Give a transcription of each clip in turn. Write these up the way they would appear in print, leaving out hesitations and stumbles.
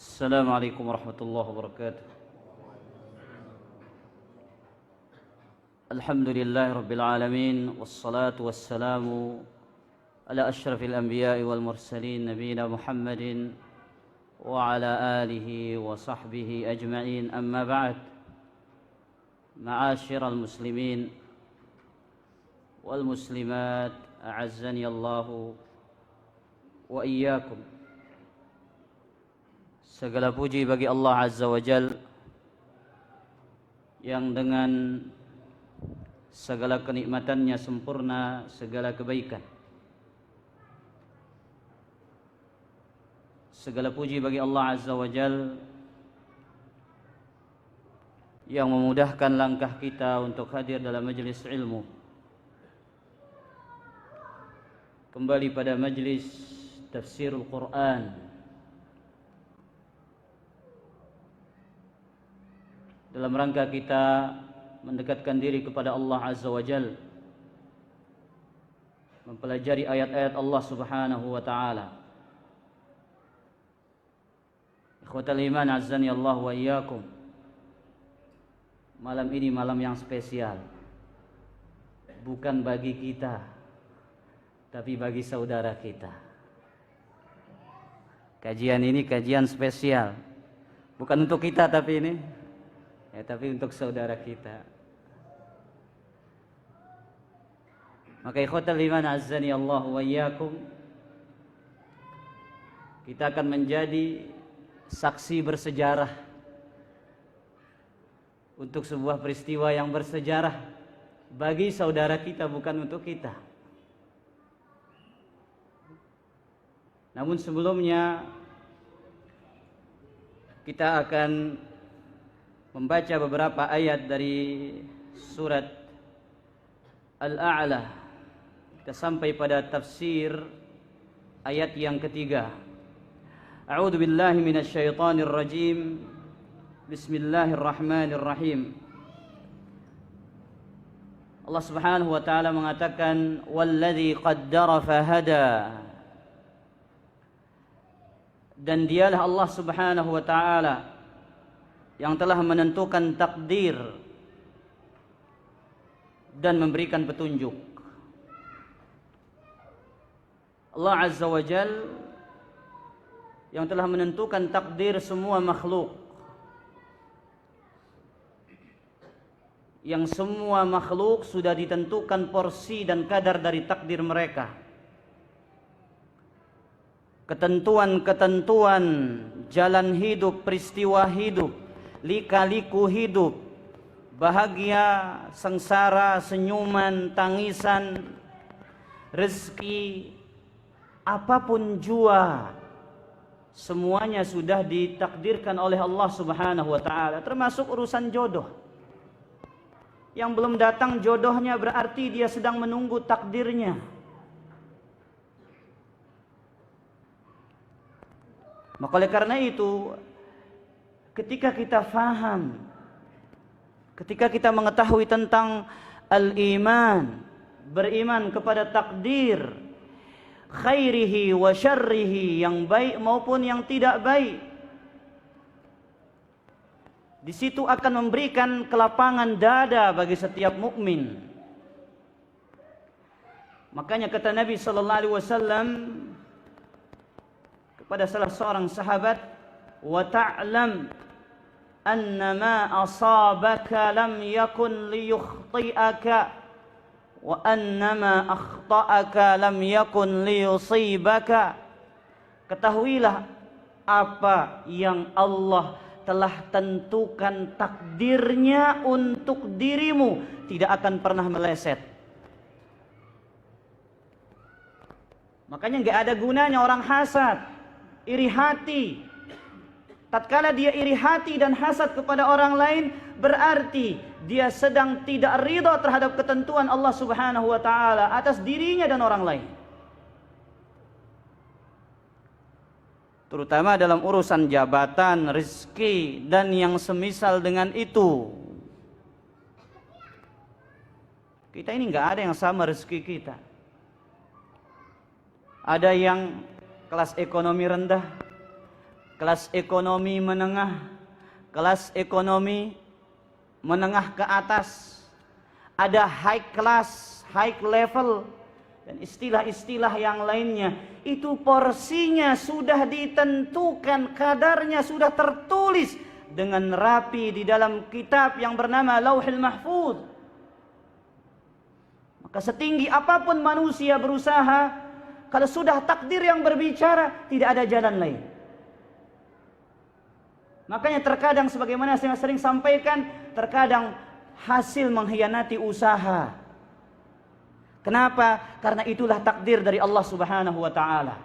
السلام عليكم ورحمة الله وبركاته. الحمد لله رب العالمين، والصلاة والسلام على أشرف الأنبياء والمرسلين نبينا محمد وعلى آله وصحبه أجمعين. أما بعد، معاشر المسلمين والمسلمات، أعزني الله وإياكم. Segala puji bagi Allah Azza wa Jal yang dengan segala kenikmatannya sempurna, segala kebaikan. Segala puji bagi Allah Azza wa Jal yang memudahkan langkah kita untuk hadir dalam majlis ilmu. Kembali pada majlis tafsirul Quran dalam rangka kita mendekatkan diri kepada Allah Azza wa Jal, mempelajari ayat-ayat Allah Subhanahu wa ta'ala. Ikhwatal iman, azzani Allah wa iyyakum. Malam ini malam yang spesial, bukan bagi kita, tapi bagi saudara kita. Kajian ini kajian spesial, bukan untuk kita tapi ini tapi untuk saudara kita. Maka ikhwatal iman, azzani Allah wa iyyakum, kita akan menjadi saksi bersejarah untuk sebuah peristiwa yang bersejarah bagi saudara kita, bukan untuk kita. Namun sebelumnya kita akan membaca beberapa ayat dari surat Al-A'la. Kita sampai pada tafsir ayat yang ketiga. A'udzu billahi minasyaitonir rajim. Bismillahirrahmanirrahim. Allah Subhanahu wa taala mengatakan, "Walladzi qaddara fahada." Dan dialah Allah Subhanahu wa taala yang telah menentukan takdir dan memberikan petunjuk. Allah Azza wa Jal yang telah menentukan takdir semua makhluk, yang semua makhluk sudah ditentukan porsi dan kadar dari takdir mereka. Ketentuan-ketentuan jalan hidup, peristiwa hidup, lika-liku hidup, bahagia, sengsara, senyuman, tangisan, rezeki, apapun jua, semuanya sudah ditakdirkan oleh Allah Subhanahu wa ta'ala, termasuk urusan jodoh. Yang belum datang jodohnya berarti dia sedang menunggu takdirnya. Maka oleh karena itu, ketika kita faham, ketika kita mengetahui tentang al-iman, beriman kepada takdir, khairihi wa syarrihi, yang baik maupun yang tidak baik, di situ akan memberikan kelapangan dada bagi setiap mukmin. Makanya kata Nabi sallallahu alaihi wasallam kepada salah seorang sahabat, "Wa ta'lam anna ma asabaka lam yakun liyukhti'aka wa anna ma akhta'aka lam yakun liyusibaka." Ketahuilah apa yang Allah telah tentukan takdirnya untuk dirimu tidak akan pernah meleset. Makanya enggak ada gunanya orang hasad, iri hati. Tatkala dia iri hati dan hasad kepada orang lain, berarti dia sedang tidak ridha terhadap ketentuan Allah Subhanahu wa ta'ala atas dirinya dan orang lain. Terutama dalam urusan jabatan, rezeki, dan yang semisal dengan itu. Kita ini nggak ada yang sama rezeki kita. Ada yang kelas ekonomi rendah, kelas ekonomi menengah, kelas ekonomi menengah ke atas, ada high class, high level, dan istilah-istilah yang lainnya. Itu porsinya sudah ditentukan, kadarnya sudah tertulis dengan rapi di dalam kitab yang bernama Lauhul Mahfuz. Maka setinggi apapun manusia berusaha, kalau sudah takdir yang berbicara, tidak ada jalan lain. Makanya terkadang sebagaimana saya sering sampaikan, terkadang hasil mengkhianati usaha. Kenapa? Karena itulah takdir dari Allah Subhanahu wa taala.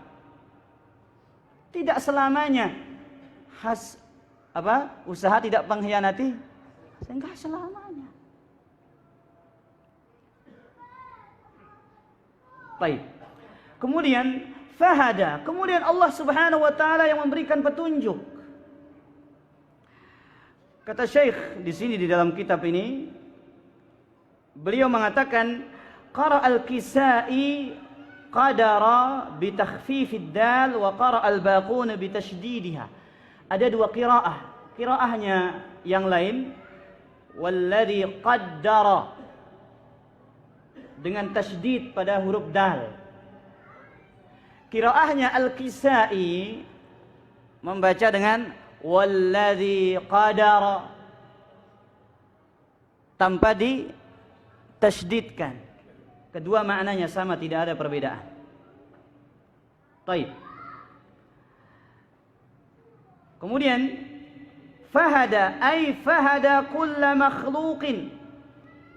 Tidak selamanya usaha tidak mengkhianati, enggak selamanya. Baik. Kemudian fahada, kemudian Allah Subhanahu wa taala yang memberikan petunjuk. Kata Syekh di sini di dalam kitab ini, beliau mengatakan qara al-Kisai qadara bi takhfifid dal wa qara al-baqun bi tashdidiha. Ada dua qiraah. Qiraahnya yang lain walladzi qaddara dengan tasydid pada huruf dal. Qiraahnya al-Kisai membaca dengan walladzi qadara tanpa ditasydidkan. Kedua maknanya sama, tidak ada perbedaan. Baik. Kemudian fahada ay fahada kulla makhluqin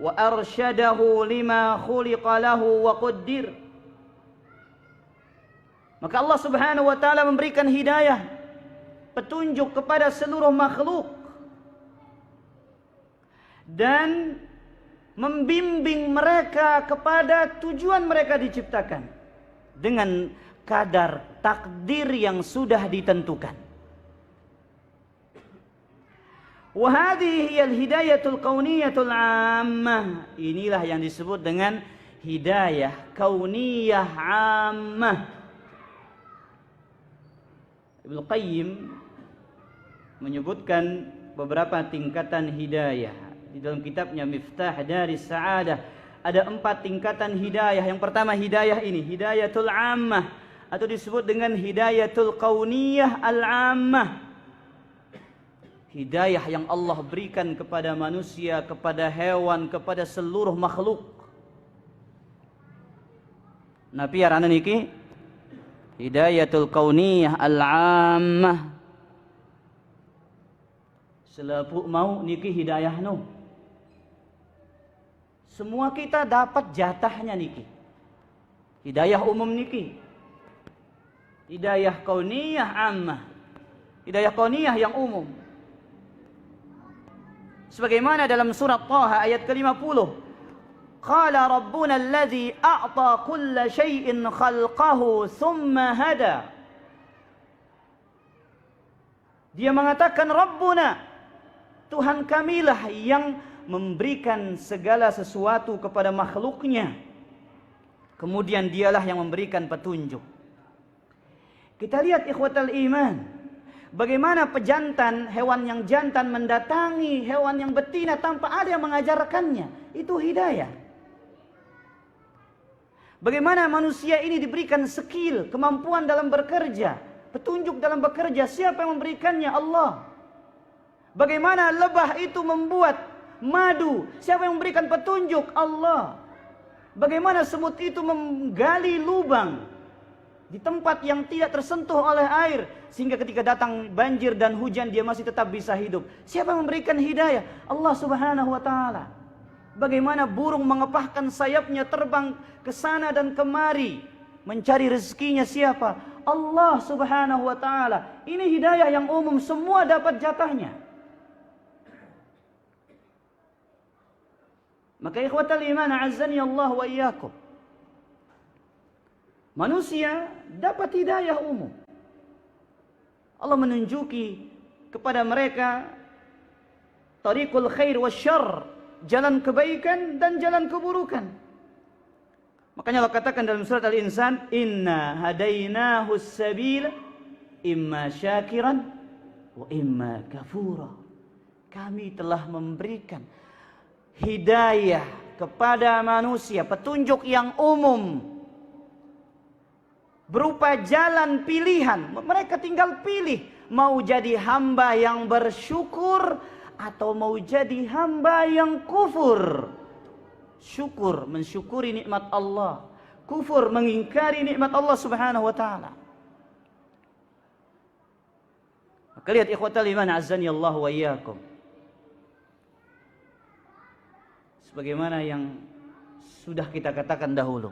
wa arsyadahu lima khuliqa lahu wa qaddir. Maka Allah Subhanahu wa taala memberikan hidayah, petunjuk kepada seluruh makhluk dan membimbing mereka kepada tujuan mereka diciptakan dengan kadar takdir yang sudah ditentukan. Wa hadhihi hiyal hidayatul kauniyatul 'ammah. Inilah yang disebut dengan hidayah kauniyah 'ammah. Ibnu Qayyim menyebutkan beberapa tingkatan hidayah. Di dalam kitabnya Miftah Daris Sa'adah ada 4 tingkatan hidayah. Yang pertama hidayah ini, hidayatul 'ammah, atau disebut dengan hidayatul kauniyah al-'ammah. Hidayah yang Allah berikan kepada manusia, kepada hewan, kepada seluruh makhluk. Nabi arana niki hidayatul kauniyah al-'ammah. Selapu mau niki hidayah no. Semua kita dapat jatahnya niki. Hidayah umum niki. Hidayah kauniyah 'ammah. Hidayah kauniyah yang umum. Sebagaimana dalam surat Taha ayat ke-50. Qala rabbuna alladhi a'ta kulla syai'in khalqahu thumma hada. Dia mengatakan Rabbuna, Tuhan kamilah yang memberikan segala sesuatu kepada makhluknya. Kemudian dialah yang memberikan petunjuk. Kita lihat ikhwatal iman, bagaimana pejantan, hewan yang jantan mendatangi hewan yang betina tanpa ada yang mengajarkannya. Itu hidayah. Bagaimana manusia ini diberikan skill, kemampuan dalam bekerja, petunjuk dalam bekerja. Siapa yang memberikannya? Allah. Bagaimana lebah itu membuat madu, siapa yang memberikan petunjuk? Allah. Bagaimana semut itu menggali lubang di tempat yang tidak tersentuh oleh air, sehingga ketika datang banjir dan hujan dia masih tetap bisa hidup. Siapa yang memberikan hidayah? Allah Subhanahu wa taala. Bagaimana burung mengepahkan sayapnya terbang ke sana dan kemari mencari rezekinya? Siapa? Allah Subhanahu wa taala. Ini hidayah yang umum, semua dapat jatahnya. Maka ikhwatal iman azzani Allah wa iyyakum, manusia dapat hidayah umum. Allah menunjuki kepada mereka tariqul khair wasyarr, jalan kebaikan dan jalan keburukan. Makanya Allah katakan dalam surat Al-Insan, inna hadainahus sabila imma syakiran wa imma kafura. Kami telah memberikan hidayah kepada manusia, petunjuk yang umum berupa jalan pilihan. Mereka tinggal pilih mau jadi hamba yang bersyukur atau mau jadi hamba yang kufur. Syukur, mensyukuri nikmat Allah. Kufur, mengingkari nikmat Allah subhanahu wa ta'ala. Maka lihat ikhwatal iman, azani Allah wa iyyakum. Sebagaimana yang sudah kita katakan dahulu.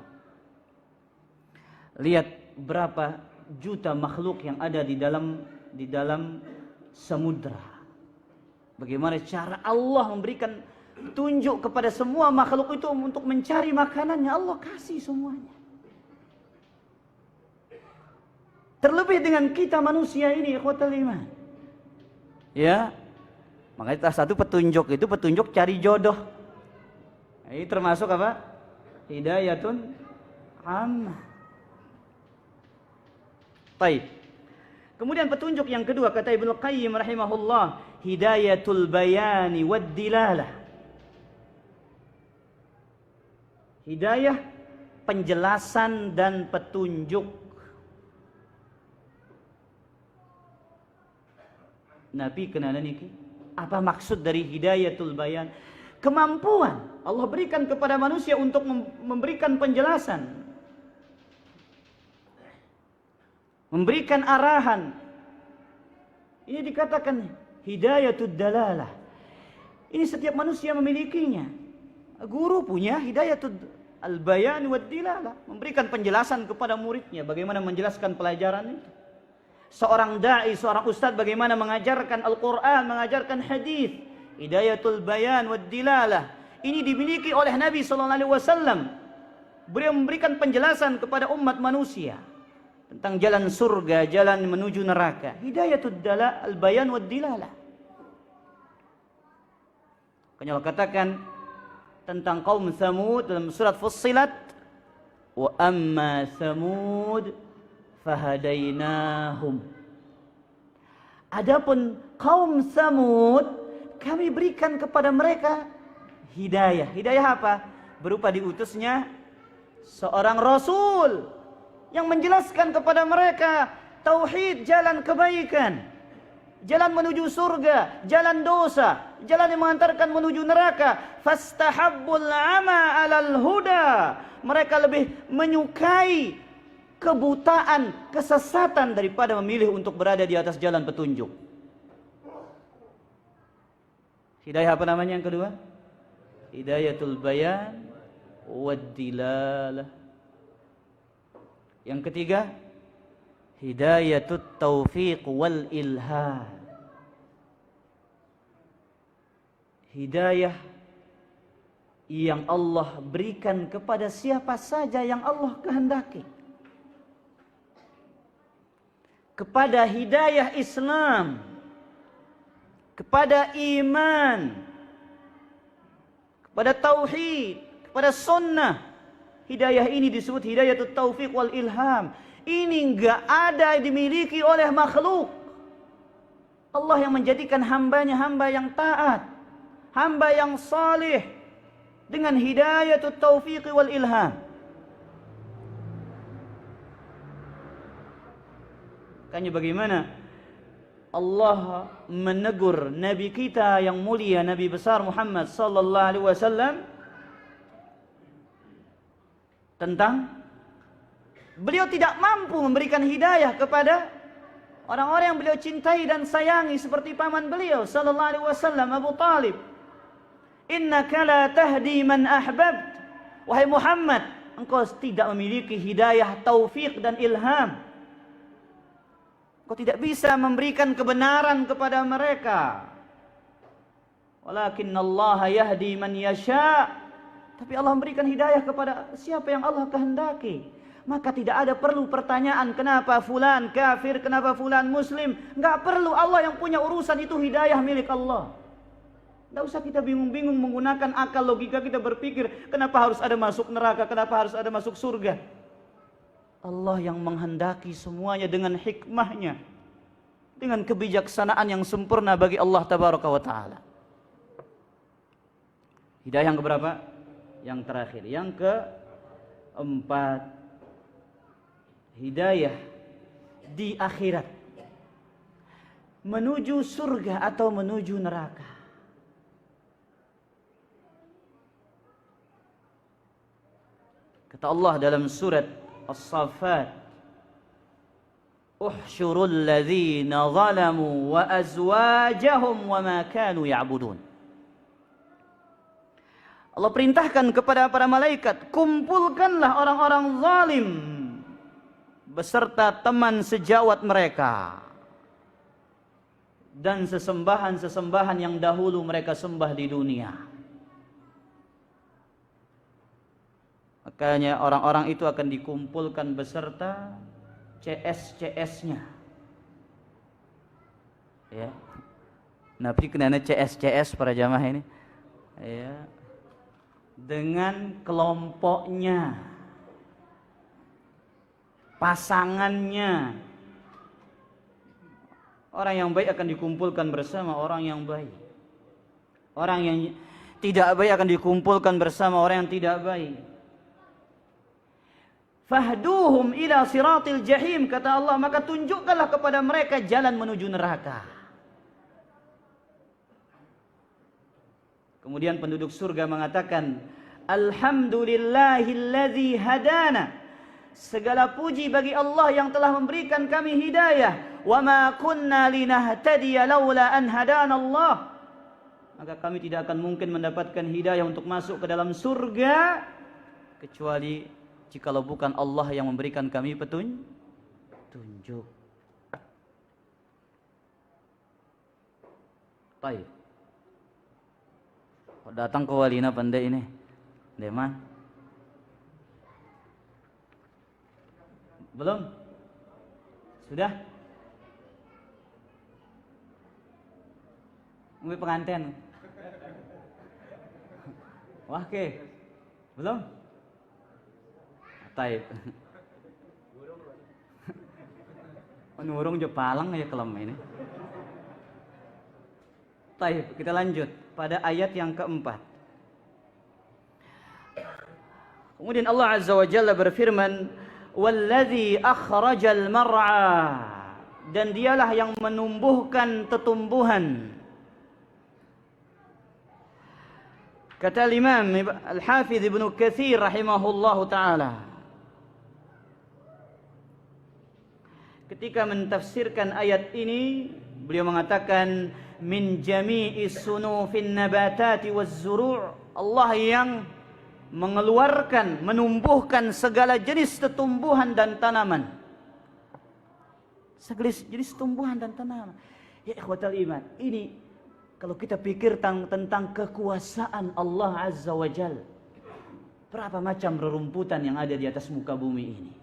Lihat berapa juta makhluk yang ada di dalam samudra. Bagaimana cara Allah memberikan tunjuk kepada semua makhluk itu untuk mencari makanannya. Allah kasih semuanya. Terlebih dengan kita manusia ini, ikhwatal iman. Ya, makanya salah satu petunjuk itu petunjuk cari jodoh. Ini termasuk apa? Hidayatun ammah. Baik. Kemudian petunjuk yang kedua kata Ibnu Qayyim rahimahullah, hidayatul bayani wad dilalah. Hidayah penjelasan dan petunjuk. Nabi kenana niki? Apa maksud dari hidayatul bayan? Kemampuan Allah berikan kepada manusia untuk memberikan penjelasan, memberikan arahan. Ini dikatakan hidayatul dalalah. Ini setiap manusia memilikinya. Guru punya hidayatul al-bayan wad dilalah, memberikan penjelasan kepada muridnya bagaimana menjelaskan pelajaran itu. Seorang dai, seorang ustadz bagaimana mengajarkan Al-Qur'an, mengajarkan hadis. Hidayatul bayan wad dilalah ini dimiliki oleh Nabi sallallahu alaihi wasallam. Beliau memberikan penjelasan kepada umat manusia tentang jalan surga, jalan menuju neraka. Hidayatul al-bayan wad dilalah. Kanya Allah katakan tentang kaum Tsamud dalam surat Fussilat, wa amma Tsamud fahadainahum. Adapun kaum Tsamud, kami berikan kepada mereka hidayah. Hidayah apa? Berupa diutusnya seorang rasul yang menjelaskan kepada mereka tauhid, jalan kebaikan, jalan menuju surga, jalan dosa, jalan yang mengantarkan menuju neraka. Fastahabbul ama 'alal huda. Mereka lebih menyukai kebutaan, kesesatan daripada memilih untuk berada di atas jalan petunjuk. Hidayah apa namanya yang kedua? Hidayatul bayan wad dilalah. Yang ketiga, hidayatut taufiq wal ilham. Hidayah yang Allah berikan kepada siapa saja yang Allah kehendaki. Kepada hidayah Islam, kepada iman, kepada tauhid, kepada sunnah. Hidayah ini disebut hidayatut taufiq wal ilham. Ini enggak ada dimiliki oleh makhluk. Allah yang menjadikan hambanya hamba yang taat, hamba yang salih dengan hidayatut taufiq wal ilham. Makanya bagaimana Allah menegur Nabi kita yang mulia, Nabi besar Muhammad sallallahu alaihi wasallam tentang beliau tidak mampu memberikan hidayah kepada orang-orang yang beliau cintai dan sayangi seperti paman beliau sallallahu alaihi wasallam, Abu Talib. Innaka la tahdi man ahbabt. Wahai Muhammad, engkau tidak memiliki hidayah, taufik dan ilham. Engkau tidak bisa memberikan kebenaran kepada mereka. Walakinnallaha yahdi man yasha. Tapi Allah memberikan hidayah kepada siapa yang Allah kehendaki. Maka tidak ada perlu pertanyaan kenapa fulan kafir, kenapa fulan muslim. Enggak perlu, Allah yang punya urusan itu, hidayah milik Allah. Enggak usah kita bingung-bingung menggunakan akal logika kita berpikir kenapa harus ada masuk neraka, kenapa harus ada masuk surga. Allah yang menghendaki semuanya dengan hikmahnya. dengan kebijaksanaan yang sempurna bagi Allah tabaraka wa taala. Hidayah yang keberapa? Yang terakhir, yang keempat. Hidayah di akhirat, menuju surga atau menuju neraka. Kata Allah dalam surat As-Saffat, "Uhsyurul ladzina zalamu wa azwajahum wa ma kanu ya'budun." Allah perintahkan kepada para malaikat, kumpulkanlah orang-orang zalim beserta teman sejawat mereka dan sesembahan-sesembahan yang dahulu mereka sembah di dunia. Makanya orang-orang itu akan dikumpulkan beserta CS-CS-nya. Ya. Nabi kenana CS-CS para jamaah ini. Ya. Dengan kelompoknya, pasangannya. Orang yang baik akan dikumpulkan bersama orang yang baik. Orang yang tidak baik akan dikumpulkan bersama orang yang tidak baik. Fahduhum ila siratil jahim, kata Allah, maka tunjukkanlah kepada mereka jalan menuju neraka. Kemudian penduduk surga mengatakan, alhamdulillahilladzi hadana. Segala puji bagi Allah yang telah memberikan kami hidayah. Wa ma kunna linahtadiya laula an hadana Allah. Maka kami tidak akan mungkin mendapatkan hidayah untuk masuk ke dalam surga kecuali jikalau bukan Allah yang memberikan kami petunjuk. Baik. Datang ke walina pandai ini. Deman. Belum? Sudah? Mungkin pengantin. Wah ke? Belum? Taib. Nurung jo palang ya kelam ini. Taib, kita lanjut pada ayat yang keempat. Kemudian Allah Azza wa Jalla berfirman, "Walladzi akhrajal mar'a." Dan dialah yang menumbuhkan tetumbuhan. Kata Imam Al-Hafidz Ibnu Katsir rahimahullahu taala, ketika mentafsirkan ayat ini, beliau mengatakan min jami'is sunufin nabatati waz-zuru', Allah yang mengeluarkan, menumbuhkan segala jenis tumbuhan dan tanaman. Segala jenis tumbuhan dan tanaman. Ya ikhwatal iman, ini kalau kita pikir tentang kekuasaan Allah Azza wa Jal, berapa macam rerumputan yang ada di atas muka bumi ini.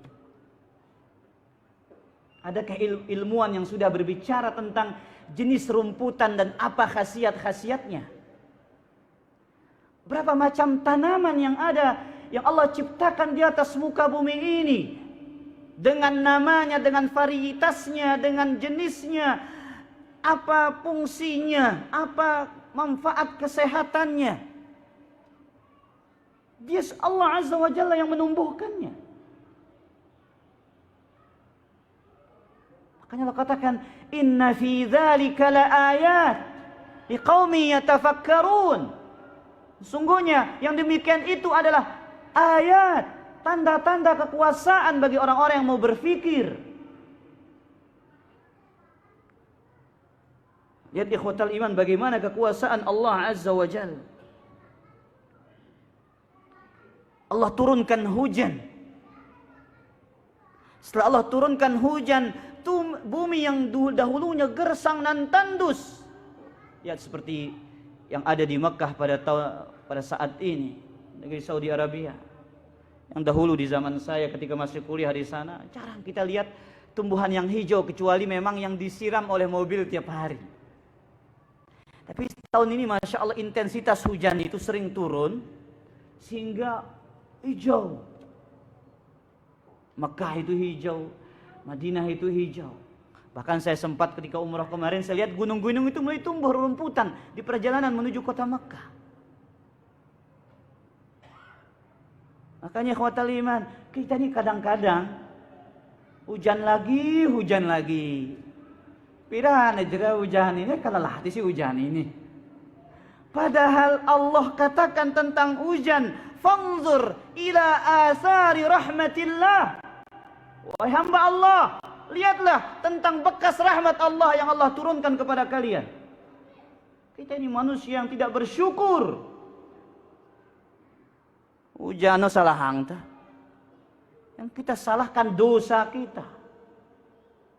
Adakah ilmuwan yang sudah berbicara tentang jenis rumputan dan apa khasiat-khasiatnya? Berapa macam tanaman yang ada, yang Allah ciptakan di atas muka bumi ini, dengan namanya, dengan varietasnya, dengan jenisnya, apa fungsinya, apa manfaat kesehatannya. Dia Allah Azza wa Jalla yang menumbuhkannya. Makanya Allah katakan, inna fi dzalika laayat liqaumin yatafakkarun. Sungguhnya yang demikian itu adalah ayat, tanda-tanda kekuasaan bagi orang-orang yang mau berfikir. Lihat ikhwatal iman bagaimana kekuasaan Allah Azza wa Jalla. Allah turunkan hujan. Setelah Allah turunkan hujan, bumi yang dahulunya gersang dan tandus, lihat seperti yang ada di Makkah pada saat ini, negeri Saudi Arabia. Yang dahulu di zaman saya ketika masih kuliah di sana, jarang kita lihat tumbuhan yang hijau kecuali memang yang disiram oleh mobil tiap hari. Tapi tahun ini Masya Allah intensitas hujan itu sering turun sehingga hijau. Makkah itu hijau, Madinah itu hijau. Bahkan saya sempat ketika umrah kemarin, saya lihat gunung-gunung itu mulai tumbuh rerumputan di perjalanan menuju kota Makkah. Makanya ikhwatal iman, kita ini kadang-kadang hujan lagi. Pirana jera hujan ini, kalalah si hujan ini. Padahal Allah katakan tentang hujan, fanzur ila asari rahmatillah. Wahai hamba Allah, lihatlah tentang bekas rahmat Allah yang Allah turunkan kepada kalian. Kita ini manusia yang tidak bersyukur. Hujan salah hangta. Yang kita salahkan dosa kita.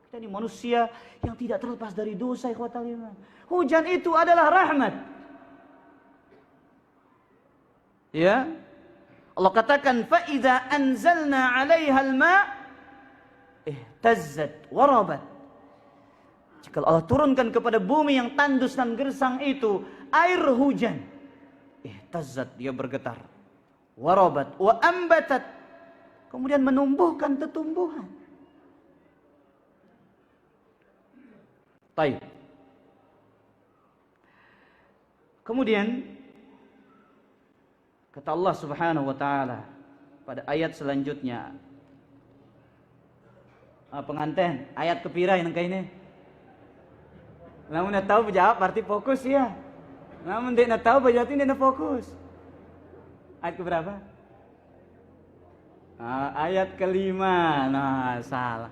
Kita ini manusia yang tidak terlepas dari dosa, ikhwatal iman. Hujan itu adalah rahmat. Ya. Allah katakan fa idza anzalna 'alaiha al-ma' ihtazzat warabat. Jika Allah turunkan kepada bumi yang tandus dan gersang itu air hujan, ihtazzat, dia bergetar. Warabat wa ambatat, kemudian menumbuhkan tumbuhan. Baik. Kemudian kata Allah Subhanahu wa taala pada ayat selanjutnya. Pengantin, ayat kepira yang ini. Namun nak tahu jawab berarti fokus ya. Namun dia nak tahu berarti dia nak fokus. Ayat keberapa? Ayat kelima. Nah, salah.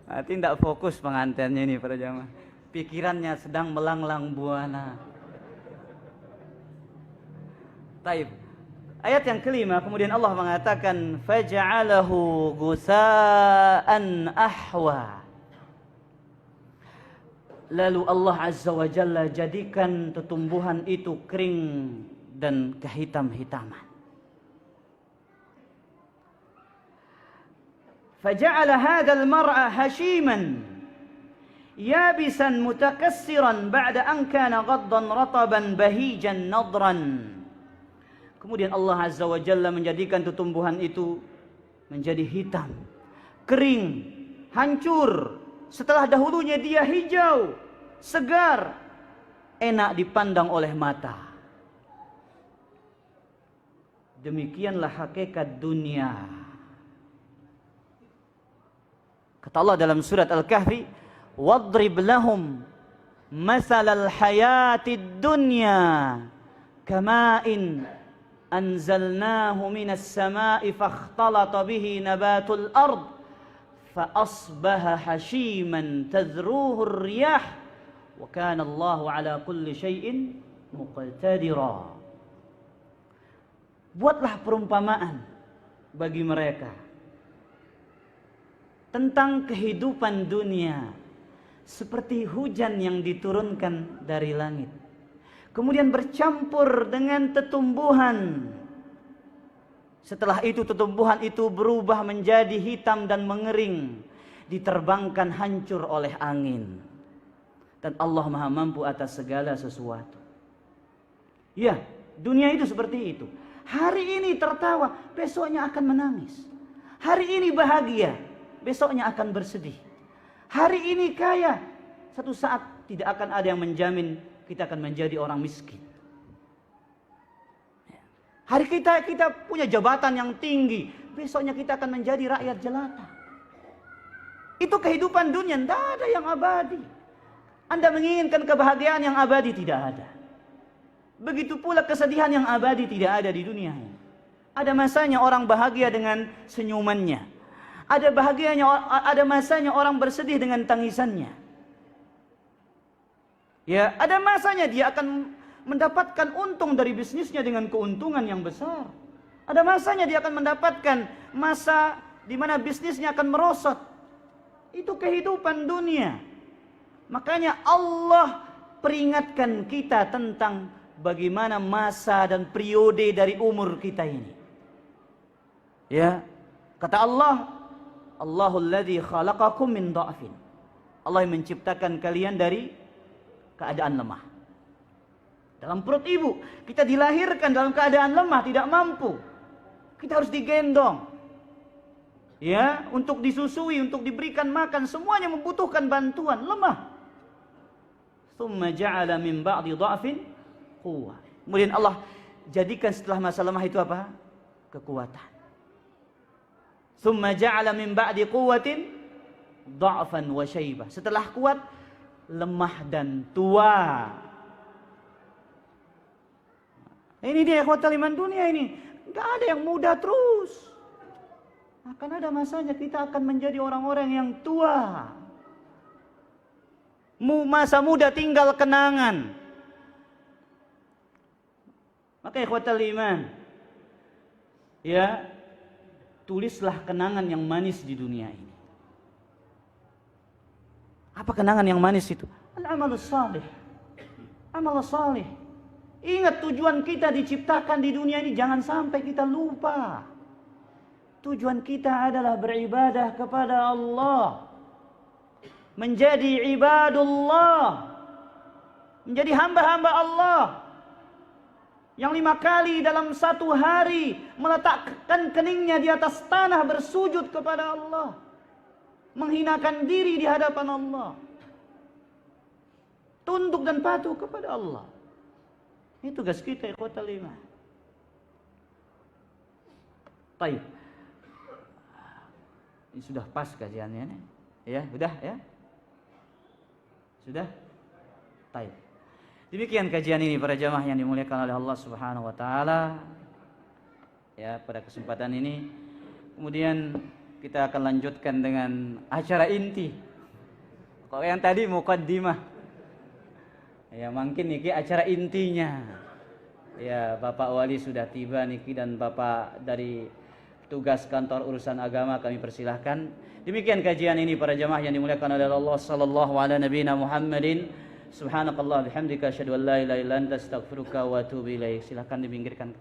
Berarti tidak fokus pengantinnya ini para jamaah. Pikirannya sedang melanglang buana. Taib. Ayat yang kelima, kemudian Allah mengatakan faj'alahu gusaan ahwa. Lalu Allah Azza wa Jalla jadikan tumbuhan itu kering dan kehitam-hitaman. Faja'ala hadzal mar'a hashiman yabisan mutakassiran ba'da an kana ghaddan rataban bahijan nadran. Kemudian Allah Azza wa Jalla menjadikan tumbuhan itu menjadi hitam, kering, hancur. Setelah dahulunya dia hijau, segar, enak dipandang oleh mata. Demikianlah hakikat dunia. Kata Allah dalam surat Al-Kahfi, "Wadrib lahum masalal hayatid dunya kama'in anzalnahu minas sama'i fakhtalata bihi nabatul ard fa asbaha hashiman tadhruhu ar-riyah wa kana Allahu ala kulli syai'in muqtadira." Buatlah perumpamaan bagi mereka tentang kehidupan dunia seperti hujan yang diturunkan dari langit, kemudian bercampur dengan tumbuhan. Setelah itu tumbuhan itu berubah menjadi hitam dan mengering, diterbangkan hancur oleh angin. Dan Allah Maha Mampu atas segala sesuatu. Ya, dunia itu seperti itu. Hari ini tertawa, besoknya akan menangis. Hari ini bahagia, besoknya akan bersedih. Hari ini kaya, satu saat tidak akan ada yang menjamin kita akan menjadi orang miskin. Hari kita punya jabatan yang tinggi, besoknya kita akan menjadi rakyat jelata. Itu kehidupan dunia, tidak ada yang abadi. Anda menginginkan kebahagiaan yang abadi, tidak ada. Begitu pula kesedihan yang abadi tidak ada di dunia ini. Ada masanya orang bahagia dengan senyumannya. Ada masanya orang bersedih dengan tangisannya. Ya, ada masanya dia akan mendapatkan untung dari bisnisnya dengan keuntungan yang besar. Ada masanya dia akan mendapatkan masa di mana bisnisnya akan merosot. Itu kehidupan dunia. Makanya Allah peringatkan kita tentang bagaimana masa dan periode dari umur kita ini. Ya, kata Allah, Allahul ladzi khalaqakum min dha'fin. Allah yang menciptakan kalian dari keadaan lemah. Dalam perut ibu, kita dilahirkan dalam keadaan lemah, tidak mampu. Kita harus digendong. ya, untuk disusui, untuk diberikan makan, semuanya membutuhkan bantuan, lemah. Tsumma ja'ala min ba'di dha'fin quwwah. Kemudian Allah jadikan setelah masa lemah itu apa? Kekuatan. Tsumma ja'ala min ba'di quwwatin dha'fan wa syaibah. Setelah kuat, lemah dan tua. Ini dia ikhwatal iman dunia ini. Enggak ada yang muda terus. Akan ada masanya kita akan menjadi orang-orang yang tua. Masa muda tinggal kenangan. Maka ikhwatal iman, ya, tulislah kenangan yang manis di dunia ini. Apa kenangan yang manis itu? Al-amalus salih. Amal salih. Ingat tujuan kita diciptakan di dunia ini, jangan sampai kita lupa. Tujuan kita adalah beribadah kepada Allah. Menjadi ibadullah. Menjadi hamba-hamba Allah. Yang 5 kali dalam satu hari meletakkan keningnya di atas tanah bersujud kepada Allah. Menghinakan diri di hadapan Allah. Tunduk dan patuh kepada Allah. Ini tugas kita ikhwatal iman. Baik. Ini sudah pas kajiannya nih. Ya, sudah ya? Sudah? Baik. Demikian kajian ini para jamaah yang dimuliakan oleh Allah Subhanahu wa taala. Ya, pada kesempatan ini kemudian kita akan lanjutkan dengan acara inti. Kalau yang tadi muqaddimah. Ya, mungkin niki acara intinya. Ya, Bapak Wali sudah tiba niki dan Bapak dari tugas kantor urusan agama kami persilahkan. Demikian kajian ini para jamaah yang dimuliakan oleh Allah sallallahu ala nabiyina Muhammadin. Subhanakallah bihamdika asyhadu an la ilaha illa anta astaghfiruka wa atubu ilaik. Silakan dipinggirkan.